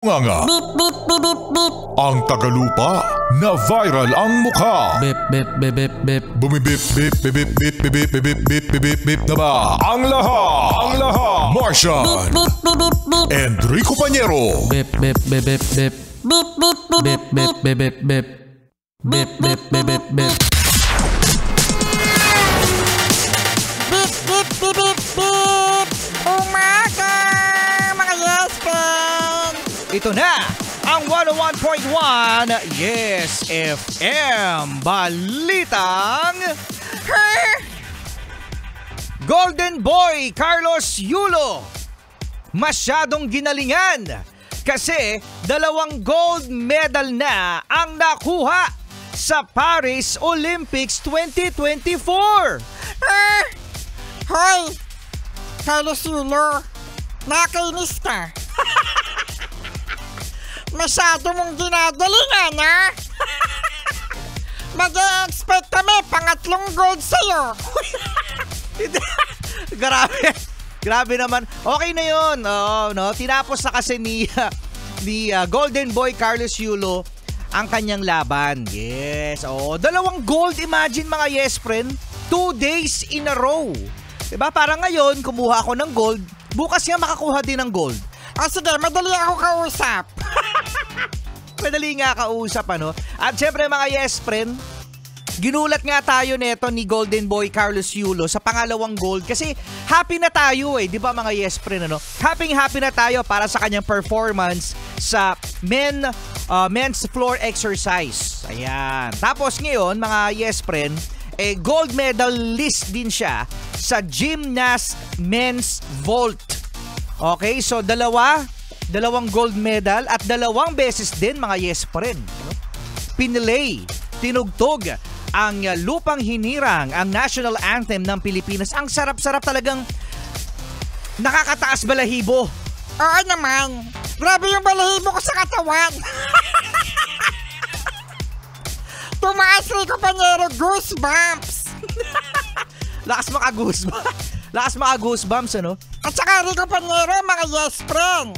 Nga. Beep, beep, beep, beep, beep. Ang Tagalupa na viral ang mukha. Bip, bip, bip, bip, bip. Bumibip, bip, bip, bip, bip, bip, bip, bip, bip, bip, bip na ba? Ang lahat. Martian. Beep, beep, beep, beep. Enrico Pañero. Bip, bip, bip, bip, bip. Beep, beep, beep, Bip, bip, bip, bip, bip. Bip, bip, bip, bip, bip. beep, beep, beep, beep, beep. Umaga, mga yes friend. Ito na ang 101.1 Yes FM Balitang Golden Boy Carlos Yulo masyadong ginalingan kasi 2 gold medal na ang nakuha sa Paris Olympics 2024. Hoy, Carlos Yulo, nakainis ka. Masyado mong ginagalingan, ha? Mag-e-expect kami 3 gold sa'yo. Grabe naman. Okay na yun. Oo, no? Tinapos na kasi ni Golden Boy Carlos Yulo ang kanyang laban. Yes. Oo. 2 gold. Imagine mga yes friend. 2 days in a row. Diba? Parang ngayon, kumuha ako ng gold. Bukas nga makakuha din ng gold. O sige, madali ako kausap. Madali nga kausap, ano? At syempre mga yes friend, ginulat nga tayo neto ni Golden Boy Carlos Yulo sa pangalawang gold kasi happy na tayo di ba mga yes friend, ano? Happy na tayo para sa kanyang performance sa men's floor exercise. Ayan. Tapos ngayon mga yes friend, gold medalist din siya sa gymnast men's vault. Okay, so 2 gold medal at 2 beses din mga yes friend, ano? Pinilay, tinugtog ang Lupang Hinirang, ang national anthem ng Pilipinas. Ang sarap-sarap talagang nakakataas balahibo. Oo naman. Grabe yung balahibo ko sa katawan. Tumaas Rico Pañero, goosebumps. Lakas maka goosebumps, ano? At saka Rico Pañero, mga yes friend,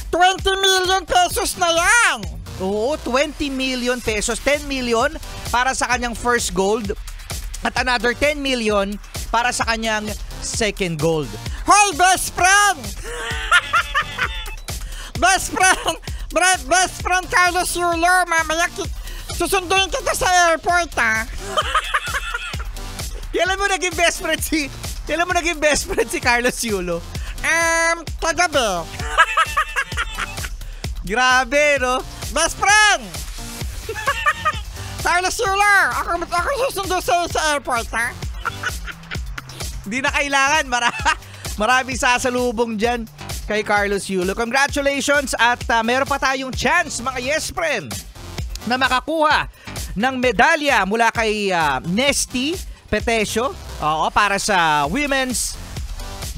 20 million pesos na yan. Oo, 20 million pesos. 10 million para sa kanyang first gold at another 10 million para sa kanyang second gold. Hoy, best friend! Best friend Carlos Yulo, mamaya susunduin kita sa airport, ha? Kailan mo naging best friend si Carlos Yulo? Kagabi. Grabe, no? Best friend! Carlos Yulo, ako susundo sa'yo sa airport, ha? Hindi na kailangan. Maraming sasalubong dyan kay Carlos Yulo. Congratulations at meron pa tayong chance, mga yes friend, na makakuha ng medalya mula kay Nesty Petesio para sa women's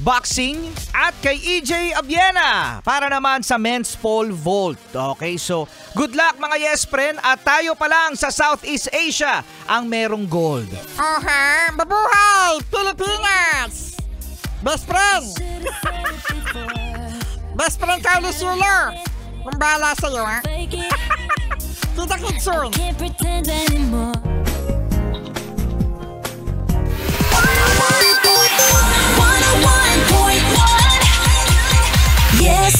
boxing at kay EJ Abiena para naman sa men's pole vault. Okay, so good luck mga yes friend at tayo pa lang sa Southeast Asia ang merong gold. Oha, mabuhay Pilipinas! Best friend! Best friend Carlos Yulo, kung bahala sa'yo, ha? Kita kits soon! Can't pretend anymore. 101.1 Yes,